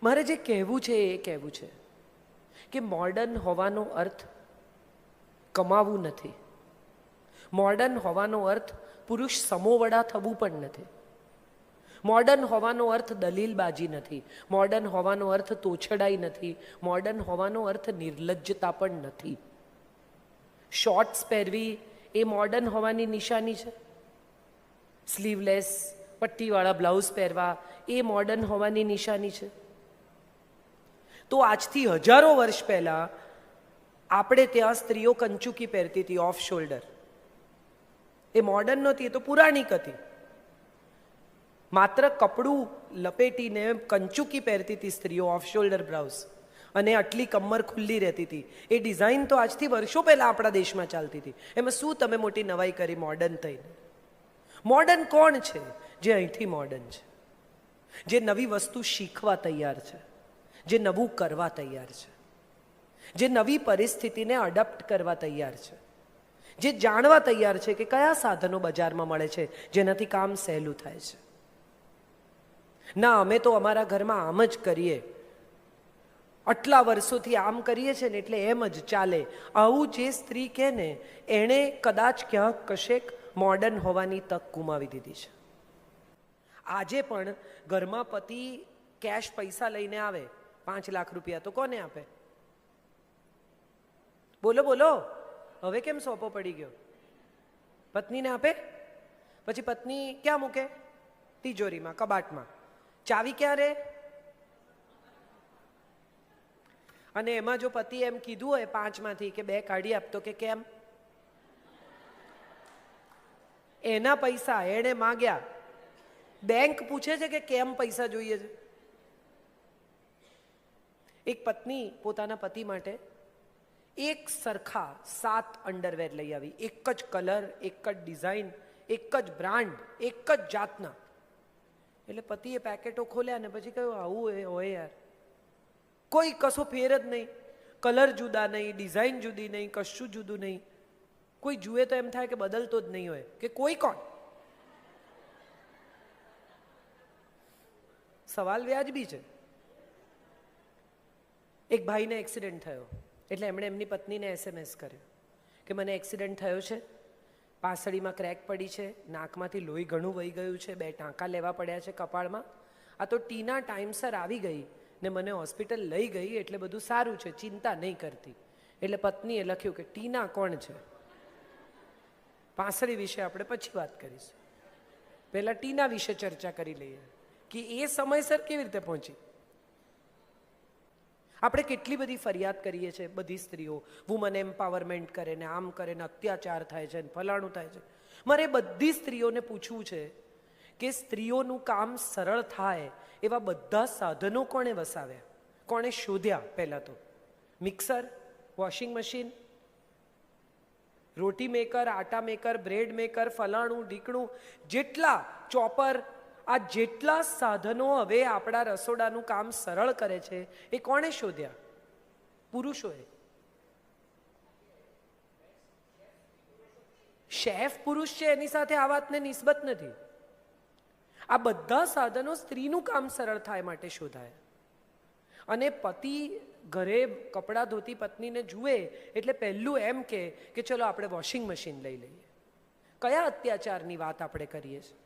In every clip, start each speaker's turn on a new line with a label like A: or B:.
A: મારે જે કહેવું છે એ કહેવું છે કે મોડર્ન હોવાનો અર્થ કમાવું નથી. મોડર્ન હોવાનો અર્થ પુરુષ સમોવડા થવું પણ નથી. મોડર્ન હોવાનો અર્થ દલીલબાજી નથી. મોડર્ન હોવાનો અર્થ તોછડાઈ નથી. મોડર્ન હોવાનો અર્થ નિર્લજ્જતા પણ નથી. શોર્ટ્સ પહેરવી એ મોડર્ન હોવાની નિશાની છે. સ્લીવલેસ પટ્ટીવાળા બ્લાઉઝ પહેરવા એ મોડર્ન હોવાની નિશાની છે. તો આજથી હજારો વર્ષ પહેલાં આપણે ત્યાં સ્ત્રીઓ કંચુકી પહેરતી હતી, ઓફ શોલ્ડર. એ મોડર્ન નહોતી, એ તો પુરાણિક હતી. માત્ર કપડું લપેટીને કંચુકી પહેરતી હતી સ્ત્રીઓ, ઓફ શોલ્ડર બ્લાઉઝ, અને આટલી કમર ખુલ્લી રહેતી હતી. એ ડિઝાઇન તો આજથી વર્ષો પહેલાં આપણા દેશમાં ચાલતી હતી. એમાં શું તમે મોટી નવાઈ કરી મોડર્ન થઈને? મોડર્ન કોણ છે? જે અહીંથી મોડર્ન છે, જે નવી વસ્તુ શીખવા તૈયાર છે, જે નવું કરવા તૈયાર છે, જે નવી પરિસ્થિતિને અડપ્ટ કરવા તૈયાર છે, જે જાણવા તૈયાર છે કે કયા સાધનો બજારમાં મળે છે જેનાથી કામ સહેલું થાય છે. ના, અમે તો અમારા ઘરમાં આમ જ કરીએ, આટલા વર્ષોથી આમ કરીએ છીએ ને એટલે એમ જ ચાલે, આવું જે સ્ત્રી કહે ને એણે કદાચ ક્યાંક કશેક મોડર્ન હોવાની તક ગુમાવી દીધી છે. આજે પણ ઘરમાં પતિ કેશ પૈસા લઈને આવે, 5 લાખ રૂપિયા, તો કોને આપે? બોલો બોલો, હવે કેમ સોંપો પડી ગયો? પત્નીને આપે. પછી પત્ની ક્યાં મૂકે? તિજોરીમાં, કબાટમાં. ચાવી ક્યાં રહે? અને એમાં જો પતિ એમ કીધું હોય 5માંથી કે 2 કાઢી આપતો, કે કેમ? એના પૈસા એણે માગ્યા, બેંક પૂછે છે કે કેમ પૈસા જોઈએ છે? એક પત્ની પોતાના પતિ માટે એક સરખા 7 અંડરવેર લઈ આવી, એક જ કલર, એક જ ડિઝાઇન, એક જ બ્રાન્ડ, એક જ જાતના. એટલે પતિએ પેકેટો ખોલ્યા ને પછી કહ્યું, આવું હોય યાર, કોઈ કશો ફેર જ નહીં, કલર જુદા નહીં, ડિઝાઇન જુદી નહીં, કશું જુદું નહીં. કોઈ જુએ તો એમ થાય કે બદલતો જ નહીં હોય, કે કોઈ કોણ? સવાલ વ્યાજબી છે. એક ભાઈને એક્સિડન્ટ થયો એટલે એમણે એમની પત્નીને SMS કર્યો કે મને એક્સિડન્ટ થયો છે, પાસળીમાં ક્રેક પડી છે, નાકમાંથી લોહી ઘણું વહી ગયું છે, 2 ટાંકા લેવા પડ્યા છે કપાળમાં. આ તો ટીના ટાઈમસર આવી ગઈ ને મને હોસ્પિટલ લઈ ગઈ એટલે બધું સારું છે, ચિંતા નહીં કરતી. એટલે પત્નીએ લખ્યું કે ટીના કોણ છે? પાસળી વિશે આપણે પછી વાત કરીશું, પહેલાં ટીના વિશે ચર્ચા કરી લઈએ કે એ સમયસર કેવી રીતે પહોંચી. આપણે કેટલી બધી ફરિયાદ કરીએ છીએ, બધી સ્ત્રીઓ વુમન એમ્પાવરમેન્ટ કરે ને આમ કરે ને અત્યાચાર થાય છે ને ફલાણું થાય છે. મારે બધી સ્ત્રીઓને પૂછવું છે કે સ્ત્રીઓનું કામ સરળ થાય એવા બધા સાધનો કોણે વસાવ્યા, કોણે શોધ્યા? પહેલાં તો મિક્સર, વોશિંગ મશીન, રોટી મેકર, આટા મેકર, બ્રેડ મેકર, ફલાણું ઢીકણું, જેટલા ચોપર, આ જેટલા સાધનો હવે આપણા રસોડાનું કામ સરળ કરે છે એ કોણે શોધ્યા? પુરુષોએ. શેફ પુરુષ છે, એની સાથે આ વાતને નિસ્બત નથી. આ બધા સાધનો સ્ત્રીનું કામ સરળ થાય માટે શોધાયા. અને પતિ ઘરે કપડાં ધોતી પત્નીને જુએ એટલે પહેલું એમ કે ચલો આપણે વોશિંગ મશીન લઈ લઈએ. કયા અત્યાચારની વાત આપણે કરીએ છીએ?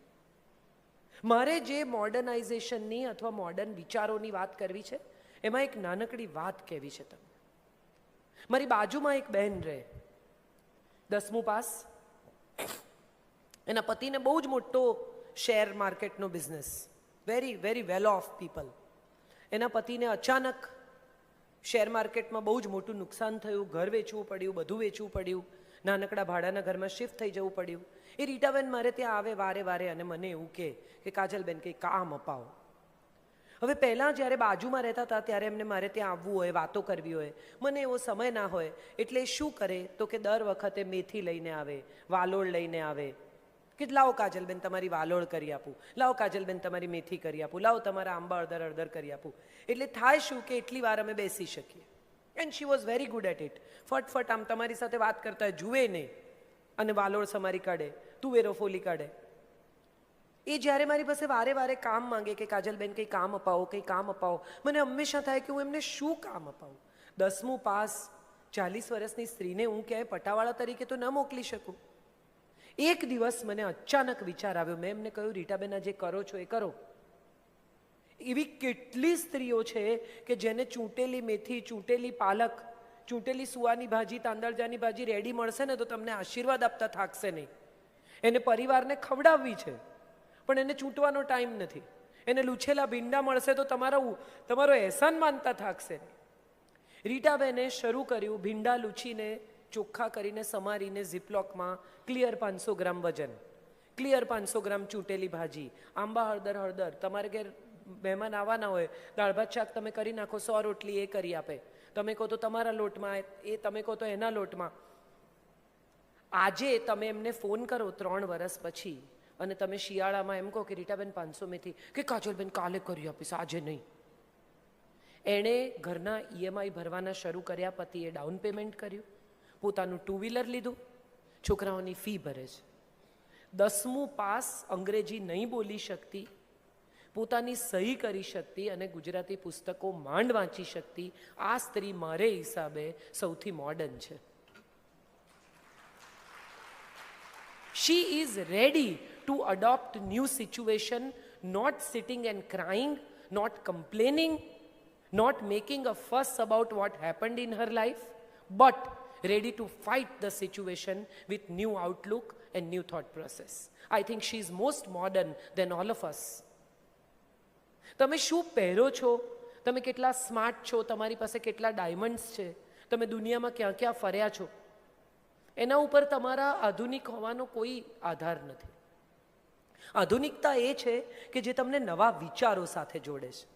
A: મારે જે મોડર્નાઇઝેશનની અથવા મોડર્ન વિચારોની વાત કરવી છે એમાં એક નાનકડી વાત કહેવી છે તમને. મારી બાજુમાં એક બહેન રહે, 10મું પાસ, એના પતિને બહુ જ મોટો શેર માર્કેટનો business, very very well off people. એના પતિને અચાનક શેર માર્કેટમાં બહુ જ મોટું નુકસાન થયું, ઘર વેચવું પડ્યું, બધું વેચવું પડ્યું, નાનકડા ભાડાના ઘરમાં શિફ્ટ થઈ જવું પડ્યું. એ રીટાબેન મારે ત્યાં આવે વારે વારે અને મને એવું કે કાજલબેન કંઈ કામ અપાવો. હવે પહેલાં જ્યારે બાજુમાં રહેતા હતા ત્યારે એમને મારે ત્યાં આવવું હોય, વાતો કરવી હોય, મને એવો સમય ના હોય એટલે શું કરે તો કે દર વખતે મેથી લઈને આવે, વાલોળ લઈને આવે કે લાવો કાજલબેન તમારી વાલોળ કરી આપું, લાવો કાજલબેન તમારી મેથી કરી આપું, લાવો તમારા આંબા અડધર કરી આપું. એટલે થાય શું કે એટલી વાર અમે બેસી શકીએ. And she was very good at it. ફટફટ આમ તમારી સાથે વાત કરતા જુએ નહીં અને વાલોળ સમારી કાઢે, તુવેરો ફોલી કાઢે. એ જ્યારે મારી પાસે વારે વારે કામ માંગે કે કાજલબેન કંઈ કામ અપાવો, કંઈ કામ અપાવો, મને હંમેશા થાય કે હું એમને શું કામ અપાવું. 10મું પાસ 40 વર્ષની સ્ત્રીને હું ક્યાંય પટાવાળા તરીકે તો ન મોકલી શકું. એક દિવસ મને અચાનક વિચાર આવ્યો. મેં એમને કહ્યું, રીટાબેન આ જે કરો છો એ કરો. એવી કેટલી સ્ત્રીઓ છે કે જેને ચૂંટેલી મેથી, ચૂંટેલી પાલક, ચૂંટેલી સુવાની ભાજી, તાંદળજાની ભાજી રેડી મળશે ને તો તમને આશીર્વાદ આપતા થાકશે નહીં. એને પરિવારને ખવડાવવી છે પણ એને ચૂંટવાનો ટાઈમ નથી. એને લૂછેલા ભીંડા મળશે તો તમારો અહેસાન માનતા થાકશે નહીં. રીટાબેને શરૂ કર્યું ભીંડા લૂછીને, ચોખ્ખા કરીને, સમારીને ઝીપલોકમાં, ક્લિયર 500 ગ્રામ વજન, ક્લિયર 500 ગ્રામ ચૂંટેલી ભાજી, આંબા હળદર. તમારે ઘેર મહેમાન આવવાના હોય, દાળ ભાત શાક તમે કરી નાખો, 100 રોટલી એ કરી આપે. તમે કહો તો તમારા લોટમાં, એ તમે કહો તો એના લોટમાં. આજે તમે એમને ફોન કરો 3 વર્ષ પછી અને તમે શિયાળામાં એમ કહો કે રીટાબેન 500 મેથી, કે કાજલબેન કાલે કરી આપીશ, આજે નહીં. એણે ઘરના EMI ભરવાના શરૂ કર્યા, પતિએ ડાઉન પેમેન્ટ કર્યું, પોતાનું 2 વ્હીલર લીધું, છોકરાઓની ફી ભરે છે. 10મું પાસ, અંગ્રેજી નહીં બોલી શકતી, પોતાની સહી કરી શકતી અને ગુજરાતી પુસ્તકો માંડ વાંચી શકતી આ સ્ત્રી મારે હિસાબે સૌથી મોડર્ન છે. She is ready to adopt new situation, not sitting and crying, not complaining, not making a fuss about what happened in her life, but ready to fight the situation with new outlook and new thought process. I think she is most modern than all of us. તમે શું પહેરો છો, તમે કેટલા smart છો, તમારી પાસે કેટલા ડાયમંડ્સ છે, તમે દુનિયામાં ક્યાં ક્યાં ફર્યા છો, એના ઉપર તમારા આધુનિક હોવાનો કોઈ આધાર નથી. આધુનિકતા એ છે કે જે તમને નવા વિચારો સાથે જોડે છે,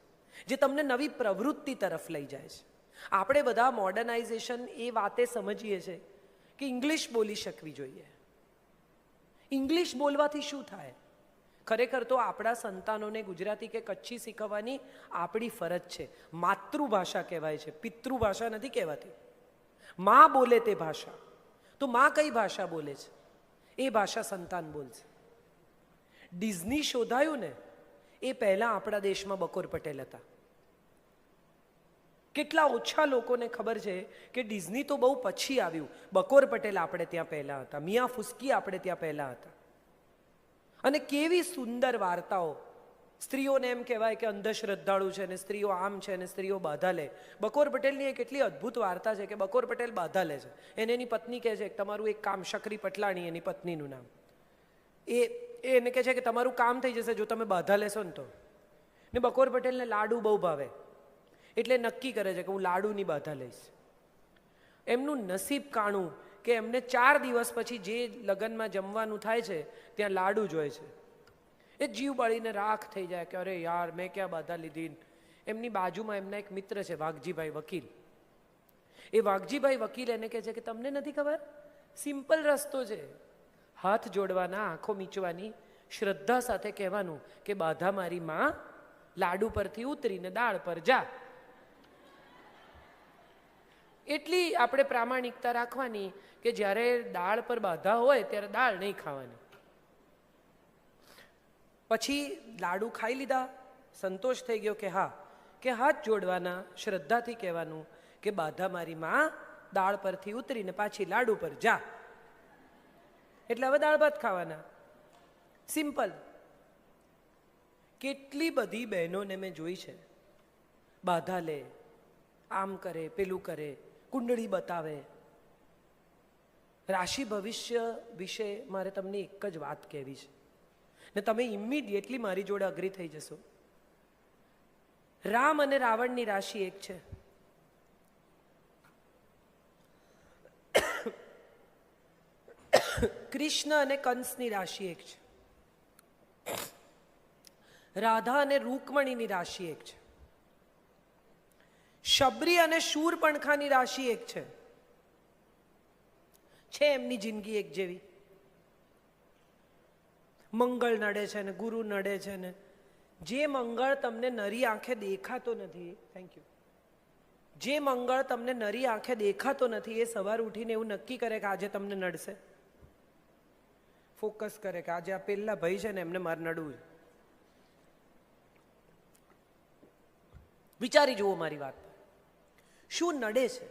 A: જે તમને નવી પ્રવૃત્તિ તરફ લઈ જાય છે. આપણે બધા મોડર્નાઇઝેશન એ વાતે સમજીએ છીએ કે ઇંગ્લિશ બોલી શકવી જોઈએ. ઇંગ્લિશ બોલવાથી શું થાય? ખરેખર તો આપણા સંતાનોને ગુજરાતી કે કચ્છી શીખવવાની આપણી ફરજ છે. માતૃભાષા કહેવાય છે, પિતૃભાષા નથી કહેવાતી. માં બોલે તે ભાષા. તો માં કઈ ભાષા બોલે છે એ ભાષા સંતાન બોલશે. ડિઝની શોધાયું ને એ પહેલાં આપણા દેશમાં બકોર પટેલ હતા. કેટલા ઓછા લોકોને ખબર છે કે ડિઝની તો બહુ પછી આવ્યું, બકોર પટેલ આપણે ત્યાં પહેલાં હતા, મિયા ફુસ્કી આપણે ત્યાં પહેલાં હતા. અને કેવી સુંદર વાર્તાઓ. સ્ત્રીઓને એમ કહેવાય કે અંધશ્રદ્ધાળુ છે ને સ્ત્રીઓ આમ છે ને સ્ત્રીઓ બાધા લે. બકોર પટેલની એક એટલી અદ્ભુત વાર્તા છે કે બકોર પટેલ બાધા લે છે. એની પત્ની કહે છે કે તમારું એક કામ, શકરી પટલાણી એની પત્નીનું નામ, એને કહે છે કે તમારું કામ થઈ જશે જો તમે બાધા લેશો ને તો. ને બકોર પટેલને લાડુ બહુ ભાવે એટલે નક્કી કરે છે કે હું લાડુની બાધા લઈશ. એમનું નસીબ કાણું કે એમને 4 દિવસ પછી જે લગ્નમાં જમવાનું થાય છે ત્યાં લાડુ જ હોય છે. એ જીવ બળીને રાખ થઈ જાય કે અરે યાર મેં ક્યાં બાધા લીધી. એમની બાજુમાં એમના એક મિત્ર છે વાઘજીભાઈ વકીલ. એ વાઘજીભાઈ વકીલ એને કહે છે કે તમને નથી ખબર, સિમ્પલ રસ્તો છે, હાથ જોડવાના, આંખો મીચવાની, શ્રદ્ધા સાથે કહેવાનું કે બાધા મારી માં, લાડુ પરથી ઉતરીને દાળ પર જા. એટલી આપણે પ્રામાણિકતા રાખવાની કે જ્યારે દાળ પર બાધા હોય ત્યારે દાળ નહીં ખાવાની. પછી લાડુ ખાઈ લીધા, સંતોષ થઈ ગયો કે હા, કે હાથ જોડવાના, શ્રદ્ધાથી કહેવાનું કે બાધા મારી માં, દાળ પરથી ઉતરીને પાછી લાડુ પર જા. એટલે હવે દાળ ભાત ખાવાના. સિમ્પલ. કેટલી બધી બહેનોને મેં જોઈ છે, બાધા લે, આમ કરે, પેલું કરે, કુંડળી બતાવે. રાશિ ભવિષ્ય વિશે મારે તમને એક જ વાત કહેવી છે ને તમે ઇમિડિયેટલી મારી જોડે અગ્રી થઈ જશો. રામ અને રાવણની રાશિ એક છે. કૃષ્ણ અને કંસની રાશિ એક છે. રાધા અને રૂકમણીની રાશિ એક છે. શબરી અને શૂરપણખાની રાશિ એક છે. એમની જિંદગી એક જેવી. મંગળ નડે છે ને ગુરુ નડે છે ને જે મંગળ તમને નરી આંખે દેખાતો નથી, થેન્ક યુ, જે મંગળ તમને નરી આંખે દેખાતો નથી એ સવાર ઉઠીને એવું નક્કી કરે કે આજે તમને નડશે. ફોકસ કરે કે આજે આ પેલા ભાઈ છે ને એમને મારે નડવું. વિચારી જુઓ મારી વાત, શું નડે છે?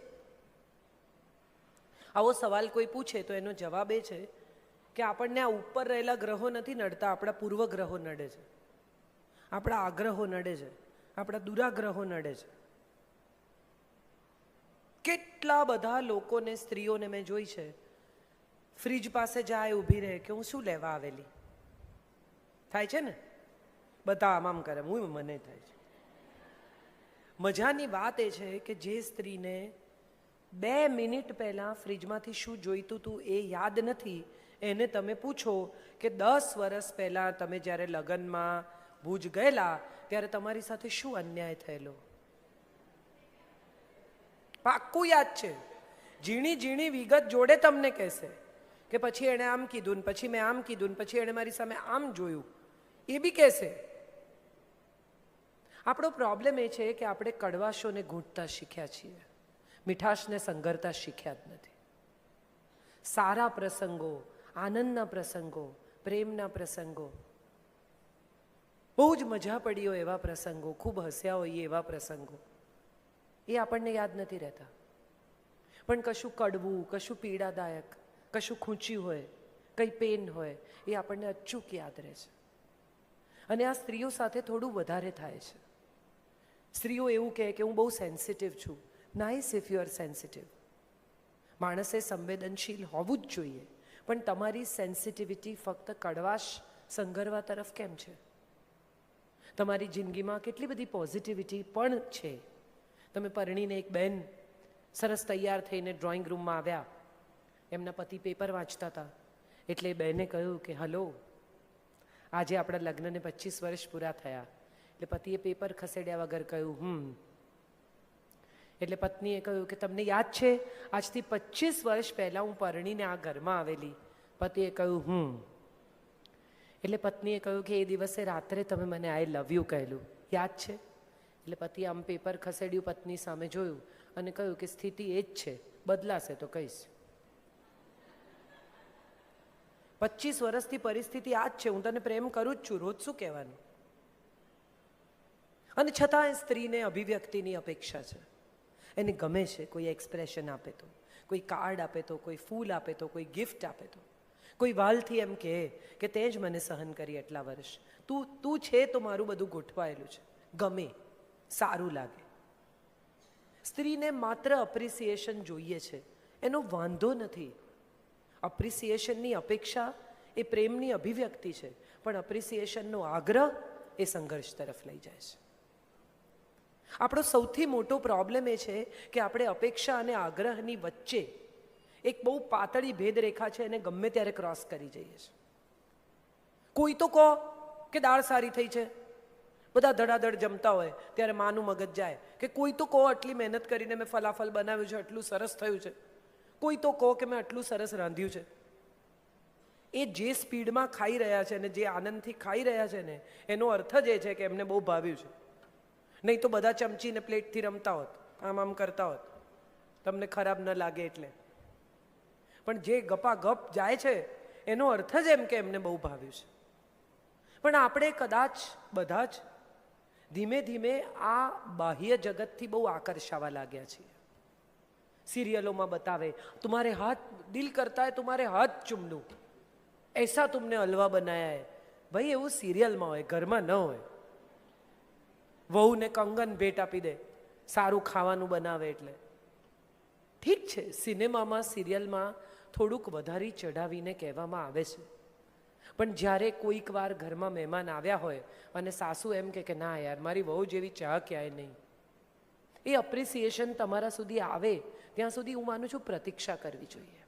A: આવો સવાલ કોઈ પૂછે તો એનો જવાબ એ છે કે આપણને આ ઉપર રહેલા ગ્રહો નથી નડતા, આપણા પૂર્વગ્રહો નડે છે, આપણા આગ્રહો નડે છે, આપણા દુરાગ્રહો નડે છે. કેટલા બધા લોકોને, સ્ત્રીઓને મેં જોઈ છે, ફ્રીજ પાસે જાય ઊભી રહે કે હું શું લેવા આવેલી. થાય છે ને, બધા આમ કરે, મને થાય છે. મજાની વાત એ છે કે જે સ્ત્રીને 2 મિનિટ પહેલાં ફ્રીજમાંથી શું જોઈતું હતું એ યાદ નથી, એને તમે પૂછો કે 10 વર્ષ પહેલાં તમે જ્યારે લગ્નમાં ભુજ ગયેલા ત્યારે તમારી સાથે શું અન્યાય થયેલો, પાક્કું યાદ છે. ઝીણી ઝીણી વિગત જોડે તમને કહેશે કે પછી એણે આમ કીધું ને પછી મેં આમ કીધું ને પછી એણે મારી સામે આમ જોયું, એ બી કહેશે. આપણો પ્રોબ્લેમ એ છે કે આપણે કડવાશોને ઘૂંટતા શીખ્યા છીએ, મીઠાશને સંઘરતા શીખ્યા જ નથી. સારા પ્રસંગો, આનંદના પ્રસંગો, પ્રેમના પ્રસંગો, બહુ જ મજા પડી હોય એવા પ્રસંગો, ખૂબ હસ્યા હોઈએ એવા પ્રસંગો, એ આપણને યાદ નથી રહેતા. પણ કશું કડવું, કશું પીડાદાયક, કશું ખૂંચ્યું હોય, કંઈ પેન હોય, એ આપણને અચૂક યાદ રહે છે. અને આ સ્ત્રીઓ સાથે થોડું વધારે થાય છે. સ્ત્રીઓ એવું કહે કે હું બહુ સેન્સિટિવ છું. Nice if you are sensitive. માણસે સંવેદનશીલ હોવું જ જોઈએ, પણ તમારી સેન્સિટિવિટી ફક્ત કડવાશ સંઘરવા તરફ કેમ છે? તમારી જિંદગીમાં કેટલી બધી પોઝિટિવિટી પણ છે. તમે પરણીને એક બહેન સરસ તૈયાર થઈને ડ્રોઈંગ રૂમમાં આવ્યા, એમના પતિ પેપર વાંચતા હતા, એટલે એ બહેને કહ્યું કે હલો, આજે આપણા લગ્નને 25 વર્ષ પૂરા થયા. એટલે પતિએ પેપર ખસેડ્યા વગર કહ્યું એટલે પત્નીએ કહ્યું કે તમને યાદ છે આજથી 25 વર્ષ પહેલાં હું પરણીને આ ઘરમાં આવેલી? પતિએ કહ્યું એટલે પત્નીએ કહ્યું કે એ દિવસે રાત્રે તમે મને આઈ લવ યુ કહેલું, યાદ છે? એટલે પતિએ આમ પેપર ખસેડ્યું, પત્ની સામે જોયું અને કહ્યું કે સ્થિતિ એ જ છે, બદલાશે તો કહીશ. 25 વર્ષથી પરિસ્થિતિ આ જ છે, હું તને પ્રેમ કરું જ છું, રોજ શું કહેવાનું? અને છતાં સ્ત્રીને અભિવ્યક્તિની અપેક્ષા છે. એને ગમે છે કોઈ એક્સપ્રેશન આપે તો, કોઈ કાર્ડ આપે તો, કોઈ ફૂલ આપે તો, કોઈ ગિફ્ટ આપે તો, કોઈ વાલથી એમ કહે કે તે જ મને સહન કરી એટલા વર્ષ, તું છે તો મારું બધું ગોઠવાયેલું છે. ગમે, સારું લાગે. સ્ત્રીને માત્ર અપ્રિસિએશન જોઈએ છે, એનો વાંધો નથી. અપ્રિસિએશનની અપેક્ષા એ પ્રેમની અભિવ્યક્તિ છે, પણ અપ્રિસિએશનનો આગ્રહ એ સંઘર્ષ તરફ લઈ જાય છે. આપણો સૌથી મોટો પ્રોબ્લેમ એ છે કે આપણે અપેક્ષા અને આગ્રહની વચ્ચે એક બહુ પાતળી ભેદરેખા છે, એને ગમે ત્યારે ક્રોસ કરી જઈએ છીએ. કોઈ તો કહો કે દાળ સારી થઈ છે, બધા ધડાધડ જમતા હોય ત્યારે માનું મગજ જાય કે કોઈ તો કહો આટલી મહેનત કરીને મેં ફલાફલ બનાવ્યું છે, આટલું સરસ થયું છે. કોઈ તો કહો કે મેં આટલું સરસ રાંધ્યું છે. એ જે સ્પીડમાં ખાઈ રહ્યા છે ને જે આનંદથી ખાઈ રહ્યા છે ને એનો અર્થ જ એ છે કે એમને બહુ ભાવ્યું છે. નહીં તો બધા ચમચીને પ્લેટથી રમતા હોત, આમ કરતા હોત, તમને ખરાબ ન લાગે એટલે. પણ જે ગપાગપ જાય છે એનો અર્થ જ એમ કે એમને બહુ ભાવ્યું છે. પણ આપણે કદાચ બધા જ ધીમે ધીમે આ બાહ્ય જગતથી બહુ આકર્ષાવા લાગ્યા છીએ. सीरियलों में बतावे तुम्हारे हाथ दिल करता है तुम्हारे हाथ चूम लूं, ऐसा तुमने हलवा बनाया है. भाई એવું સિરિયલમાં હોય, ઘરમાં ન હોય. વહુને કંગન ભેટ આપી દે સારું ખાવાનું બનાવે એટલે. ઠીક છે, સિનેમામાં સિરિયલમાં થોડુંક વધારી ચઢાવીને કહેવામાં આવે છે, પણ જ્યારે કોઈક વાર ઘરમાં મહેમાન આવ્યા હોય અને સાસુ એમ કે ના યાર મારી વહુ જેવી ચા ક્યાંય નહીં, એ અપ્રિસિએશન તમારા સુધી આવે ત્યાં સુધી હું માનું છું પ્રતીક્ષા કરવી જોઈએ.